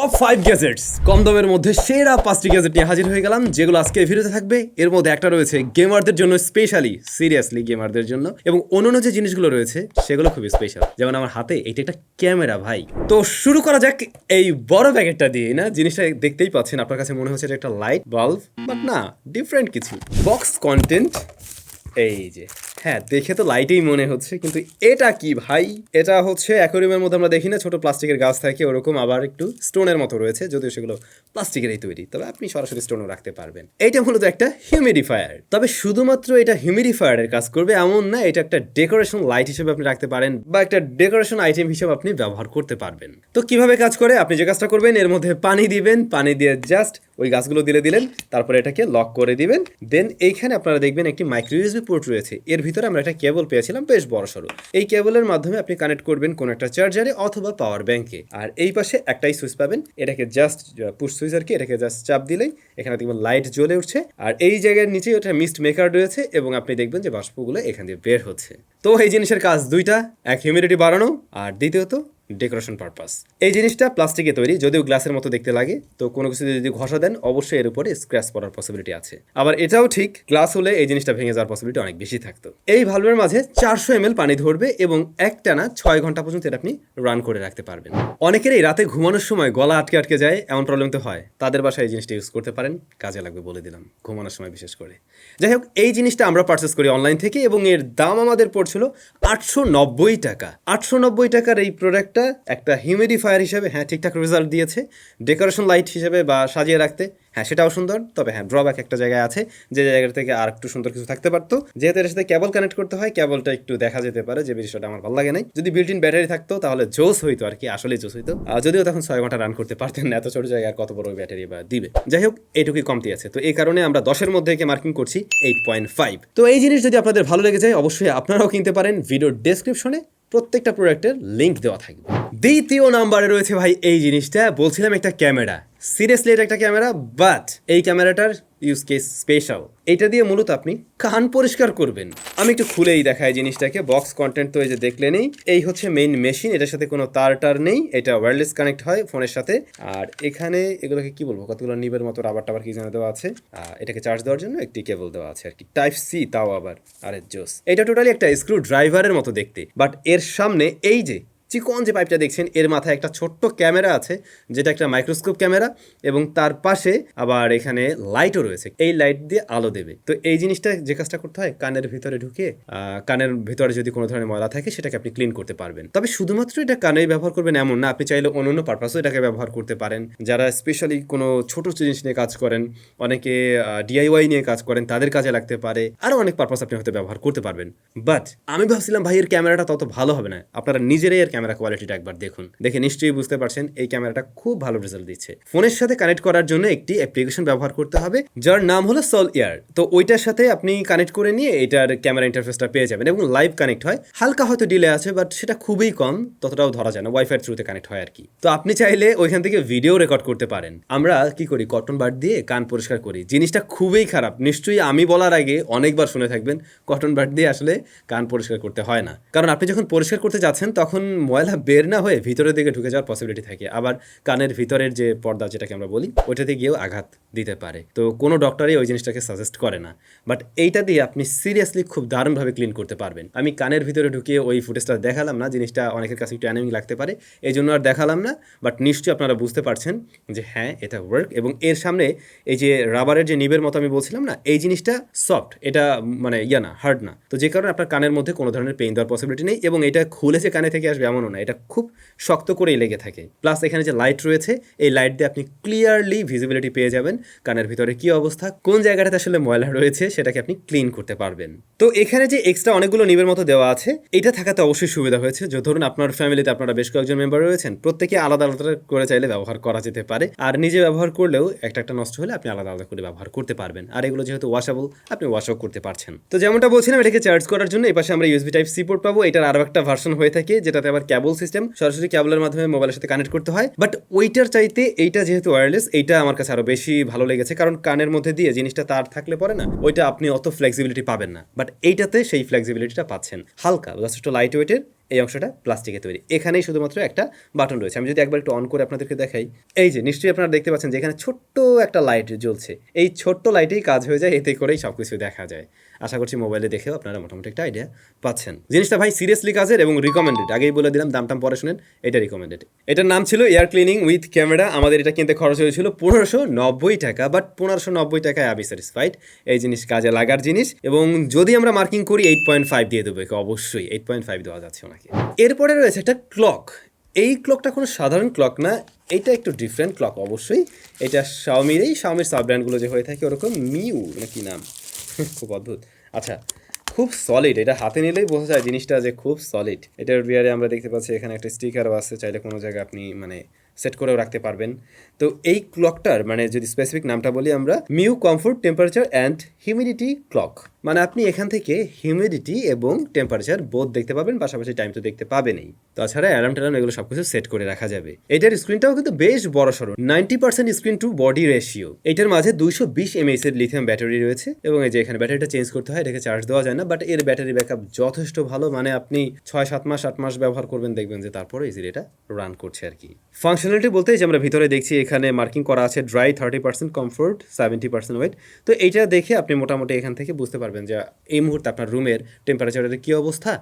Top 5 gadgets কম দামের মধ্যে সেরা 5টি গ্যাজেট নিয়ে হাজির হয়ে গেলাম, যেগুলো আজকে ভিডিওতে থাকবে। এর মধ্যে একটা রয়েছে গেমারদের জন্য, স্পেশালি সিরিয়াসলি গেমারদের জন্য, এবং অন্যান্য যে জিনিসগুলো রয়েছে সেগুলো খুবই স্পেশাল। যেমন আমার হাতে এটা একটা ক্যামেরা ভাই। তো শুরু করা যাক এই বড় প্যাকেটটা দিয়ে। না, জিনিসটা দেখতেই পাচ্ছেন, আপনার কাছে মনে হচ্ছে এটা একটা লাইট বাল্ব, বাট না, ডিফারেন্ট কিছু। বক্স কন্টেন্ট এই যে, হ্যাঁ দেখে তো লাইটেই মনে হচ্ছে, কিন্তু এটা কি ভাই? এটা হচ্ছে অ্যাকোয়ারিয়ামের মধ্যে আমরা দেখি না ছোট প্লাস্টিকের গাছ থাকে, ওরকম আবার একটু স্টোনের মতো রয়েছে, যদিও সেগুলো প্লাস্টিকেরই তৈরি, তবে আপনি সরাসরি স্টোনও রাখতে পারবেন। এইটা মূলত একটা হিউমিডিফায়ার, তবে শুধুমাত্র এটা হিউমিডিফায়ারের কাজ করবে এমন না, এটা একটা ডেকোরেশন লাইট হিসেবে আপনি রাখতে পারেন, বা একটা ডেকোরেশন আইটেম হিসেবে আপনি ব্যবহার করতে পারবেন। তো কিভাবে কাজ করে? আপনি যে কাজটা করবেন, এর মধ্যে পানি দিবেন, পানি দিয়ে জাস্ট ওই গাছগুলো দিলেন, তারপরে এটাকে লক করে দিবেন। দেন এইখানে আপনারা দেখবেন একটি মাইক্রো ইউএসবি পোর্ট রয়েছে, এর ভিতরে আমরা একটা কেবল পেয়েছিলাম বেশ বড় সড়ো। এই কেবলের মাধ্যমে আপনি কানেক্ট করবেন কোন একটা চার্জারে অথবা পাওয়ার ব্যাংকে। আর এই পাশে একটাই সুইচ পাবেন, এটাকে জাস্ট পুশ সুইচ আর কি, এটাকে জাস্ট চাপ দিলেই এখানে দেখবেন লাইট জ্বলে উঠছে। আর এই জায়গার নিচে ওটা মিস্ট মেকার রয়েছে, এবং আপনি দেখবেন যে বাষ্পগুলো এখান দিয়ে বের হচ্ছে। তো এই জিনিসের কাজ দুইটা, এক হিউমিডিটি বাড়ানো, আর দ্বিতীয়ত ডেকোরেশন পারপাস। এই জিনিসটা প্লাস্টিকে তৈরি, যদিও গ্লাসের মতো দেখতে লাগে, তো কোনো কিছু যদি ঘষা দেন অবশ্যই এর উপরে স্ক্র্যাচ পড়ার পসিবিলিটি আছে। আবার এটাও ঠিক, গ্লাস হলে এই জিনিসটা ভেঙে যাওয়ার পসিবিলিটি অনেক বেশি থাকতো। এই ভালভের মাঝে 400 ml পানি ধরবে, এবং একটানা 6 ঘন্টা পর্যন্ত এটা আপনি রান করে রাখতে পারবেন। অনেকের এই রাতে ঘুমানোর সময় গলা আটকে যায়, এমন প্রবলেম তো হয়, তাদের বাসায় এই জিনিসটা ইউজ করতে পারেন, কাজে লাগবে বলে দিলাম, ঘুমানোর সময় বিশেষ করে। যাই হোক, এই জিনিসটা আমরা পারচেস করি অনলাইন থেকে, এবং এর দাম আমাদের পড়ছিল 890 টাকা। 890 টাকার এই প্রোডাক্টটা একটা হিউমিডিফায়ার হিসেবে হ্যাঁ ঠিকঠাক রেজাল্ট দিয়েছে, ডেকোরেশন লাইট হিসেবে বা সাজিয়ে রাখতে হ্যাঁ সেটাও সুন্দর, তবে হ্যাঁ ড্রব্যাক একটা জায়গায় আছে, যে জায়গা থেকে আর একটু সুন্দর কিছু থাকতে পারতো। যেহেতু এর সাথে কেবল কানেক্ট করতে হয়, কেবলটা একটু দেখা যেতে পারে, যে বিষয়টা আমার ভালো লাগে নাই। যদি বিল্ট ইন ব্যাটারি থাকতো তাহলে জোস হইতো আর কি, আসলে জোস হইতো। যদিও তখন 6 ঘন্টা রান করতে পারতেন না, এত ছোট জায়গায় কত বড় ব্যাটারি বা দিবে। যাই হোক, এইটুকুই কমতি আছে, তো এই কারণে আমরা 10-এর মধ্যে একে মার্কিং করছি 8.5। তো এই জিনিস যদি আপনাদের ভালো লেগে যায়, অবশ্যই আপনারাও কিনতে পারেন। ভিডিওর ডেসক্রিপশনে প্রত্যেকটা প্রোডাক্টের লিঙ্ক দেওয়া থাকবে। দ্বিতীয় নাম্বারে রয়েছে ভাই এই জিনিসটা, বলছিলাম একটা ক্যামেরা। সিরিয়াসলি এটা একটা ক্যামেরা, বাট এই ক্যামেরাটার ইউজ কেস স্পেশাল। এটা দিয়ে মূলত আপনি কান পরিষ্কার করবেন। আমি একটু খুলেই দেখাই জিনিসটাকে। বক্স কন্টেন্ট তো এই যে দেখলেনই, এই হচ্ছে মেইন মেশিন, এটার সাথে কোনো তার নেই, এটা ওয়্যারলেস কানেক্ট হয় ফোনের সাথে। আর এখানে এগুলোকে কি বলবো, কতগুলো নিবের মতো রাবার টাবার কি জানা দেওয়া আছে। এটাকে চার্জ দেওয়ার জন্য একটি কেবল দেওয়া আছে আর কি, টাইপ সি, তাও আবার। আরে জোস, এটা টোটালি একটা স্ক্রু ড্রাইভারের মতো দেখতে, বাট এর সামনে এই যে চিকন যে পাইপটা দেখছেন, এর মাথায় একটা ছোট্ট ক্যামেরা আছে, যেটা একটা মাইক্রোস্কোপ ক্যামেরা, এবং তার পাশে আবার এখানে লাইটও রয়েছে, এই লাইট দিয়ে আলো দেবে। তো এই জিনিসটা যে কাজটা করতে হয়, কানের ভিতরে ঢুকে কানের ভিতরে যদি কোনো ধরনের ময়লা থাকে সেটাকে আপনি ক্লিন করতে পারবেন। তবে শুধুমাত্র এটা কানেই ব্যবহার করবেন এমন না, আপনি চাইলে অন্য পারপাসও এটাকে ব্যবহার করতে পারেন। যারা স্পেশালি কোনো ছোট জিনিস নিয়ে কাজ করেন, অনেকে ডিআইওয়াই নিয়ে কাজ করেন, তাদের কাজে লাগতে পারে, আরও অনেক পারপাস আপনি হয়তো ব্যবহার করতে পারবেন। বাট আমি ভাবছিলাম ভাই এর ক্যামেরাটা তত ভালো হবে না, আপনারা নিজেরাই এর ক্যামেরা কোয়ালিটিটা একবার দেখুন, দেখে নিশ্চয়ই বুঝতে পারছেন এই ক্যামেরাটা খুব ভালো রেজাল্ট দিচ্ছে। ফোনের সাথে কানেক্ট করার জন্য একটি অ্যাপ্লিকেশন ব্যবহার করতে হবে, যার নাম হলো সল ইয়ার। তো ওইটার সাথে আপনি কানেক্ট করে নিয়ে এটার ক্যামেরা ইন্টারফেসটা পেয়ে যাবেন, এবং লাইভ কানেক্ট হয়। হালকা হয়তো ডিলে আছে, বাট সেটা খুবই কম, ততটাও ধরা যায় না, ওয়াইফাই থ্রুতে কানেক্ট হয় আর কি। তো আপনি চাইলে ওইখান থেকে ভিডিও রেকর্ড করতে পারেন। আমরা কি করি, কটন বাড দিয়ে কান পরিষ্কার করি, জিনিসটা খুবই খারাপ। নিশ্চয়ই আমি বলার আগে অনেকবার শুনে থাকবেন, কটন বাড দিয়ে আসলে কান পরিষ্কার করতে হয় না, কারণ আপনি যখন পরিষ্কার করতে যাচ্ছেন তখন ময়লা বের না হয়ে ভিতরের দিকে ঢুকে যাওয়ার পসিবিলিটি থাকে। আবার কানের ভিতরের যে পর্দা যেটাকে আমরা বলি, ওইটাতে গিয়েও আঘাত দিতে পারে। তো কোনো ডক্টরই ওই জিনিসটাকে সাজেস্ট করে না, বাট এইটা দিয়ে আপনি সিরিয়াসলি খুব দারুণভাবে ক্লিন করতে পারবেন। আমি কানের ভিতরে ঢুকিয়ে ওই ফুটেজটা দেখালাম না, জিনিসটা অনেকের কাছে একটু অ্যানোয়িং লাগতে পারে, এই জন্য আর দেখালাম না। বাট নিশ্চয়ই আপনারা বুঝতে পারছেন যে হ্যাঁ এটা ওয়ার্ক। এবং এর সামনে এই যে রাবারের যে নিবের মতো আমি বলছিলাম না, এই জিনিসটা সফট, এটা মানে না, হার্ড না। তো যে কারণে আপনার কানের মধ্যে কোনো ধরনের পেইন দেওয়ার পসিবিলিটি নেই, এবং এটা খুলে যে কানে থেকে আসবে এমনও না, এটা খুব শক্ত করেই লেগে থাকে। প্লাস এখানে যে লাইট রয়েছে, এই লাইট দিয়ে আপনি ক্লিয়ারলি ভিজিবিলিটি পেয়ে যাবেন, কানের ভিতরে কি অবস্থা, কোন জায়গাটাতে আসলে ময়লা রয়েছে সেটাকে আপনি ক্লিন করতে পারবেন। তো এখানে যে এক্সট্রা অনেকগুলো নিবের মতো দেওয়া আছে, এটা থাকাতে অবশ্যই সুবিধা হয়েছে। যে ধরুন আপনার ফ্যামিলিতে আপনারা বেশ কয়েকজন মেম্বার রয়েছেন, প্রত্যেকে আলাদা আলাদা করে চাইলে ব্যবহার করা যেতে পারে, আর নিজে ব্যবহার করলেও একটা নষ্ট হলে আপনি আলাদা আলাদা করে ব্যবহার করতে পারবেন। আর এগুলো যেহেতু ওয়াশেবল, আপনি ওয়াশও করতে পারছেন। তো যেমনটা বলছিলাম, এটাকে চার্জ করার জন্য এই পাশে আমরা ইউএসবি টাইপ সি পোর্ট পাবো। এটার আরও একটা ভার্সন হয়ে থাকে, যেটাতে আবার কেবল সিস্টেম, সরাসরি কেবলের মাধ্যমে মোবাইলের সাথে কানেক্ট করতে হয়। বাট ওইটার চাইতে এইটা যেহেতু ওয়্যারলেস, এইটা আমার কাছে আরো বেশি ভালো লেগেছে, কারণ কানের মধ্যে দিয়ে জিনিসটা তার থাকলে পরে না, ওইটা আপনি অত ফ্লেক্সিবিলিটি পাবেন না। বাট এইটাতে সেই ফ্লেক্সিবিলিটিটা পাচ্ছেন, হালকা, যথেষ্ট লাইট ওয়েটের, এই অংশটা প্লাস্টিকের তৈরি, এখানেই শুধুমাত্র একটা বাটন রয়েছে। আমি যদি একবার একটু অন করে আপনাদেরকে দেখাই, এই যে নিশ্চয়ই আপনারা দেখতে পাচ্ছেন যে এখানে ছোট্ট একটা লাইট জ্বলছে, এই ছোট্ট লাইটেই কাজ হয়ে যায়, এতে করেই সব কিছু দেখা যায়। আশা করছি মোবাইলে দেখেও আপনারা মোটামুটি একটা আইডিয়া পাচ্ছেন। জিনিসটা ভাই সিরিয়াসলি কাজের এবং রিকমেন্ডেড, আগেই বলে দিলাম, দাম টাম পরে শুনেন, এটা রিকমেন্ডেড। এটার নাম ছিল এয়ার ক্লিনিং উইথ ক্যামেরা। আমাদের এটা কিনতে খরচ হয়েছিল 1590 টাকা, বাট 1590 টাকায় আমি স্যাটিসফাইড। এই জিনিস কাজে লাগার জিনিস, এবং যদি আমরা মার্কিং করি 8.5 দিয়ে দেবো, অবশ্যই 8.5 দেওয়া যাচ্ছে ওনাকে। এরপরে রয়েছে একটা ক্লক। এই ক্লকটা কোনো সাধারণ ক্লক না, এইটা একটু ডিফারেন্ট ক্লক অবশ্যই। এটা শাওমির সাব ব্র্যান্ডগুলো যে হয়ে থাকে ওরকম মিউ না কি নাম, খুব অদ্ভুত। আচ্ছা, খুব সলিড, এটা হাতে নিলেই বোঝা যায় জিনিসটা যে খুব সলিড। এটার রিয়ারে আমরা দেখতে পাচ্ছি এখানে একটা স্টিকারও আছে, চাইলে কোনো জায়গায় আপনি মানে সেট করেও রাখতে পারবেন। তো এই ক্লকটার মানে যদি স্পেসিফিক নামটা বলি আমরা, mu comfort temperature and humidity clock. মানে আপনি এখান থেকে হিউমিডিটি এবং টেম্পারেচার বোধ দেখতে পাবেন, পাশাপাশি টাইম তো দেখতে পাবেনই। তাছাড়া অ্যালার্ম ট্যালার্ম এগুলো সব কিছু সেট করে রাখা যাবে। এটার স্ক্রিনটাও কিন্তু বেশ বড় সড়ো, 90% স্ক্রিন টু বডি রেশিও। এটার মাঝে 220 mAh এর লিথিয়াম ব্যাটারি রয়েছে, এবং এই যে এখানে ব্যাটারিটা চেঞ্জ করতে হয়, এটাকে চার্জ দেওয়া যায় না, বাট এর ব্যাটারি ব্যাকআপ যথেষ্ট ভালো। মানে আপনি 6-7 মাস 8 মাস ব্যবহার করবেন, দেখবেন যে তারপরে ইজিলি এটা রান করছে আর কি। ফাংশনালিটি বলতে যে আমরা ভিতরে দেখছি এখানে মার্কিং করা আছে ড্রাই 30%, কমফোর্ট 70% ওয়েট। তো এইটা দেখে আপনি মোটামুটি এখান থেকে বুঝতে পারবেন যে এই মুহূর্তে আপনার রুমের টেম্পারেচারের কী অবস্থা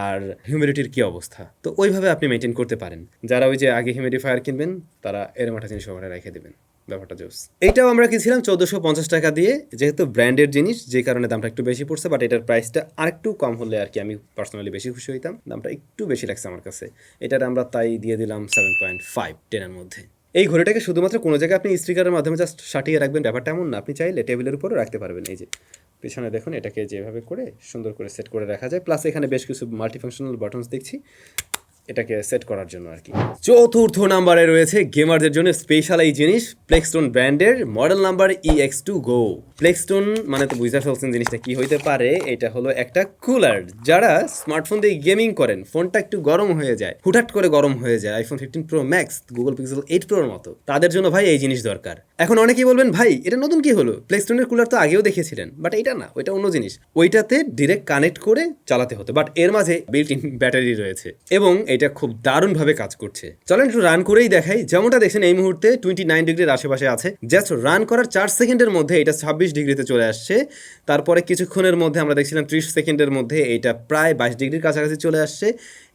আর হিউমিডিটির কী অবস্থা। তো ওইভাবে আপনি মেনটেন করতে পারেন। যারা ওই যে আগে হিউমিডিফায়ার কিনবেন তারা এরকম একটা জিনিস ওখানে রেখে দেবেন, ব্যাপারটা জোস। এইটাও আমরা কিনছিলাম 1450 টাকা দিয়ে, যেহেতু ব্র্যান্ডের জিনিস যে কারণে দামটা একটু বেশি পড়ছে, বাট এটার প্রাইসটা আরেকটু কম হলে আর কি আমি পার্সোনালি বেশি খুশি হইতাম। দামটা একটু বেশি লাগছে আমার কাছে, এটার আমরা তাই দিয়ে দিলাম 7.5 10-এর মধ্যে। এই ঘড়িটাকে শুধুমাত্র কোনো জায়গায় আপনি স্টিকারের মাধ্যমে জাস্ট সাটিয়ে রাখবেন ব্যাপারটা এমন না, আপনি চাইলে টেবিলের উপরও রাখতে পারবেন। এই যে পেছনে দেখুন, এটাকে যেভাবে করে সুন্দর করে সেট করে রাখা যায়, প্লাস এখানে বেশ কিছু মাল্টিফাংশনাল বাটনস দেখছি এটাকে সেট করার জন্য আর কি। চতুর্থ নাম্বারে রয়েছে গেমারদের জন্য স্পেশাল এই জিনিস, প্লেক্সটোন ব্র্যান্ডের মডেল নাম্বার EX2 গো। প্লেক্সটোন মানে তো বুঝতে ফেলছেন জিনিসটা কি হইতে পারে। এটা হলো একটা কুলার। যারা স্মার্টফোন দিয়ে গেমিং করেন, ফোনটা একটু গরম হয়ে যায়, হুটহাট করে গরম হয়ে যায়, iPhone 15 Pro Max, Google Pixel 8 Proর মতো, তাদের জন্য ভাই এই জিনিস দরকার। এখন অনেকেই বলবেন ভাই এটা নতুন কি হলো, প্লেক্সটোনের কুলার তো আগেও দেখিয়েছিলেন, বাট এটা না, ওইটা অন্য জিনিস, ওইটাতে ডিরেক্ট কানেক্ট করে চালাতে হতো, বাট এর মাঝে বিল্ট ইন ব্যাটারি রয়েছে এবং এটা খুব দারুণভাবে কাজ করছে। চলেন একটু রান করেই দেখাই। যেমনটা দেখছেন এই মুহূর্তে 29 ডিগ্রির আশেপাশে আছে, জাস্ট রান করার 4 সেকেন্ডের মধ্যে এটা 26 ডিগ্রিতে চলে আসছে। তারপরে কিছুক্ষণের মধ্যে আমরা দেখছিলাম 30 সেকেন্ডের মধ্যে এটা প্রায় 22 ডিগ্রির কাছাকাছি চলে আসছে,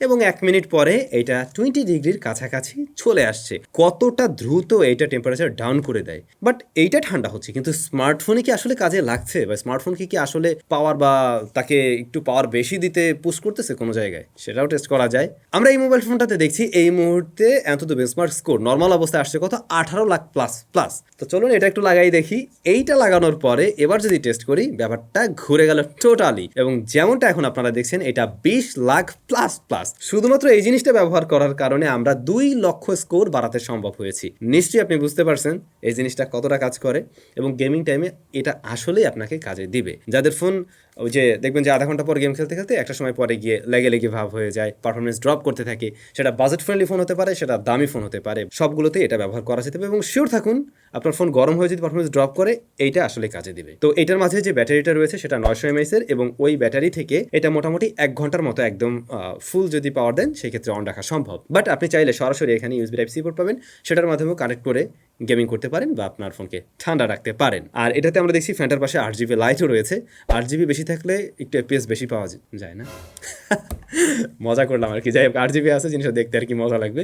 এবং 1 মিনিট পরে এটা 20 ডিগ্রির কাছাকাছি চলে আসছে। কতটা দ্রুত এইটা টেম্পারেচার ডাউন করে দেয়। বাট এইটা ঠান্ডা হচ্ছে, কিন্তু স্মার্টফোনে কি আসলে কাজে লাগছে, বা স্মার্টফোনকে কি আসলে পাওয়ার বা তাকে একটু পাওয়ার বেশি দিতে পুশ করতেছে কোনো জায়গায়, সেটাও টেস্ট করা যায়। আমরা এই মোবাইল ফোনটাতে দেখছি এই মুহূর্তে এত বেঞ্চমার্ক স্কোর নর্মাল অবস্থায় আসছে কত, 18 লাখ প্লাস প্লাস। তো চলুন এটা একটু লাগাই দেখি। এইটা লাগানোর পরে এবার যদি টেস্ট করি, ব্যাপারটা ঘুরে গেল টোটালি, এবং যেমনটা এখন আপনারা দেখছেন এটা 20 লাখ প্লাস প্লাস। শুধুমাত্র এই জিনিসটা ব্যবহার করার কারণে আমরা 2 লক্ষ স্কোর বাড়াতে সম্ভব হয়েছি। নিশ্চয়ই আপনি বুঝতে পারছেন এই জিনিসটা কতটা কাজ করে, এবং গেমিং টাইমে এটা আসলেই আপনাকে কাজে দিবে। যাদের ফোন ওই যে দেখবেন যে আধা ঘন্টা পর গেম খেলতে খেলতে একটা সময় পরে গিয়ে লেগে ভাব হয়ে যায়, পারফরমেন্স ড্রপ করতে থাকে, সেটা বাজেট ফ্রেন্ডলি ফোন হতে পারে, সেটা দামি ফোন হতে পারে, সবগুলোতে এটা ব্যবহার করা যেতে পারে। এবং শিওর থাকুন আপনার ফোন গরম হয়ে যদি পারফরমেন্স ড্রপ করে, এইটা আসলে কাজে দিবে। তো এটার মাঝে যে ব্যাটারিটা রয়েছে সেটা 900 mAh এর, এবং ওই ব্যাটারি থেকে এটা মোটামুটি 1 ঘন্টার মতো একদম ফুল যদি পাওয়ার দেন সেক্ষেত্রে অন রাখা সম্ভব। বাট আপনি চাইলে সরাসরি এখানে USB Type-C পোর্ট পাবেন, সেটার মাধ্যমেও কানেক্ট করে গেমিং করতে পারেন বা আপনার ফোনকে ঠান্ডা রাখতে পারেন। আর এটাতে আমরা দেখছি ফ্যানটার পাশে 8GB লাইটও রয়েছে। 8GB বেশি থাকলে একটু FPS বেশি পাওয়া যায় না, মজা করলাম আর কি। যাই হোক, 8GB আছে, জিনিসটা দেখতে আর কি মজা লাগবে।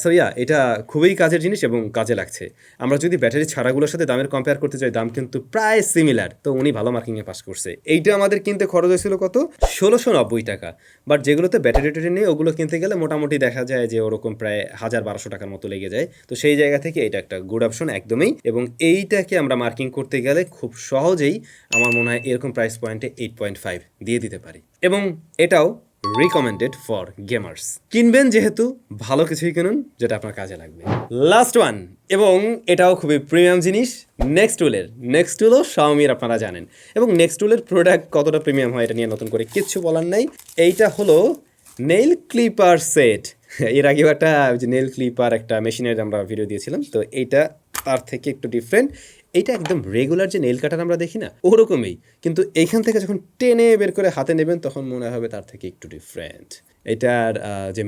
সো ইয়া, এটা খুবই কাজের জিনিস এবং কাজে লাগছে। আমরা যদি ব্যাটারি ছাড়াগুলোর সাথে দামের কম্পেয়ার করতে চাই, দাম কিন্তু প্রায় সিমিলার। তো উনি ভালো মার্কিংয়ে পাস করছে। এইটা আমাদের কিনতে খরচ হয়েছিল কত, 1690 টাকা। বাট যেগুলোতে ব্যাটারি ট্যাটারি নেই ওগুলো কিনতে গেলে মোটামুটি দেখা যায় যে ওরকম প্রায় 1000-1200 টাকার মতো লেগে যায়। তো সেই জায়গা থেকে এটা একটা গুড অপশন একদমই। এবং এইটাকে আমরা মার্কিং করতে গেলে খুব সহজেই আমার মনে হয় এরকম প্রাইস পয়েন্টে 8.5 দিয়ে দিতে পারি। এবং এটাও রিকমেন্ডেড ফর গেমার্স। কিনবেন যেহেতু ভালো কিছুই কিনুন যেটা আপনার কাজে লাগবে। লাস্ট ওয়ান, এবং এটাও খুবই প্রিমিয়াম জিনিস, নেক্সট টুলও শাওমির আপনারা জানেন, এবং নেক্সট টুলের প্রোডাক্ট কতটা প্রিমিয়াম হয় এটা নিয়ে নতুন করে কিচ্ছু বলার নাই। এইটা হলো নেইল ক্লিপার সেট। এর আগেও একটা যে নেইল ক্লিপার একটা মেশিনের আমরা ভিডিও দিয়েছিলাম, তো এইটা তার থেকে একটু ডিফারেন্ট। এইটা একদম রেগুলার যে নেইল কাটার আমরা দেখি না, ওরকমই, কিন্তু এইখান থেকে যখন টেনে বের করে হাতে নেবেন তখন মনে হবে তার থেকে একটু ডিফারেন্ট। এটার যে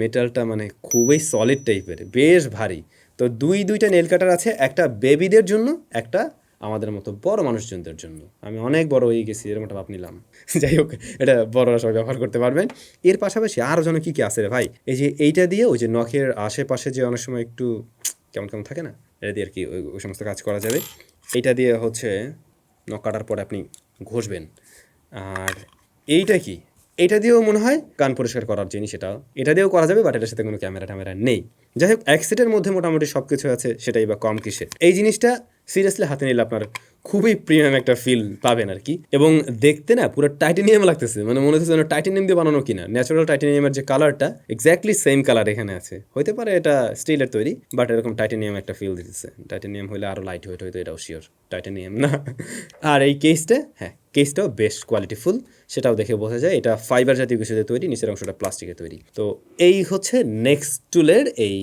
মেটালটা মানে খুবই সলিড টাইপের, বেশ ভারী। তো দুইটা নেল কাটার আছে, একটা বেবিদের জন্য, একটা আমাদের মতো বড় মানুষজনদের জন্য। আমি অনেক বড় হয়ে গেছি, এরকম একটা ভাব নিলাম। যাই হোক, এটা বড়রা সবাই ব্যবহার করতে পারবেন। এর পাশাপাশি আরও যেন কী কী আছে রে ভাই, এই যে এইটা দিয়ে ওই যে নখের আশেপাশে যে অনেক সময় একটু কেমন কেমন থাকে না, এটা দিয়ে আর কি ওই সমস্ত কাজ করা যাবে। এইটা দিয়ে হচ্ছে নখ কাটার পরে আপনি ঘষবেন। আর এইটা কি, এটা দিয়েও মনে হয় কান পরিষ্কার করার জিনিস, এটা দিয়েও করা যাবে, বাট এটার সাথে কোনো ক্যামেরা ট্যামেরা নেই। যাই হোক, এক সেটের মধ্যে মোটামুটি সব কিছু আছে, সেটাই বা কম কিসের। এই জিনিসটা সিরিয়াসলি হাতে নিলে আপনার খুবই প্রিমিয়াম একটা ফিল পাবেন আর কি। এবং দেখতে না পুরো টাইটেনিয়াম লাগতেছে, মানে মনে হচ্ছে যেন টাইটেনিয়াম দিয়ে বানানো কিনা। ন্যাচারাল টাইটেনিয়ামের যে কালারটা, এক্স্যাক্টলি সেম কালার এখানে আছে। হতে পারে এটা স্টিলের তৈরি, বাট এরকম টাইটেনিয়াম একটা ফিল দিতেছে। টাইটেনিয়াম হলে আরও লাইট ওয়েট হয়তো, এটাও শিওর টাইটেনিয়াম না। আর এই কেসটা, হ্যাঁ কেসটাও বেশ কোয়ালিটিফুল, সেটাও দেখে বোঝা যায় এটা ফাইবার জাতীয় কিছুতে তৈরি, নিচের অংশটা প্লাস্টিকের তৈরি। তো এই হচ্ছে নেক্সট টুলের এই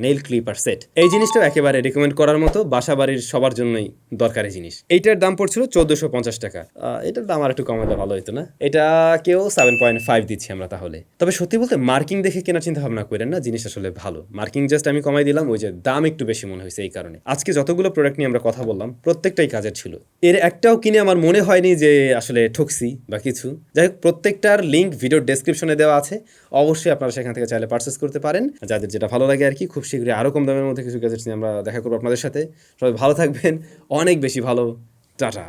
নেইল ক্লিপার সেট। এই জিনিসটাও একেবারে রিকমেন্ড করার মতো, বাসা বাড়ির সবার জন্যই দরকারি জিনিস। এইটার দাম পড়ছিল 1450 টাকা। এটার দাম আর একটু কমালে ভালো হতো না? এটা কেউ 7.5 দিচ্ছি আমরা তাহলে। তবে সত্যি বলতে মার্কিং দেখে কেনার চিন্তা ভাবনা করেন না, জিনিস আসলে ভালো। মার্কিং জাস্ট আমি কমাই দিলাম, ওই যে দাম একটু বেশি মনে হয়েছে এই কারণে। আজকে যতগুলো প্রোডাক্ট নিয়ে আমরা কথা বললাম, প্রত্যেকটাই কাজের ছিল। এর একটাও কিনে আমার মনে হয়নি যে আসলে ঠকছি বা কিছু। যাই হোক, প্রত্যেকটার লিঙ্ক ভিডিওর ডেসক্রিপশনে দেওয়া আছে, অবশ্যই আপনারা সেখান থেকে চাইলে পারচেস করতে পারেন, যাদের যেটা ভালো লাগে আর কি। খুব শীঘ্রই আরও কম দামের মধ্যে কিছু গ্যাজেটস নিয়ে আমরা দেখা করবো আপনাদের সাথে। সবাই ভালো থাকবেন, অনেক বেশি ভালো। টাটা।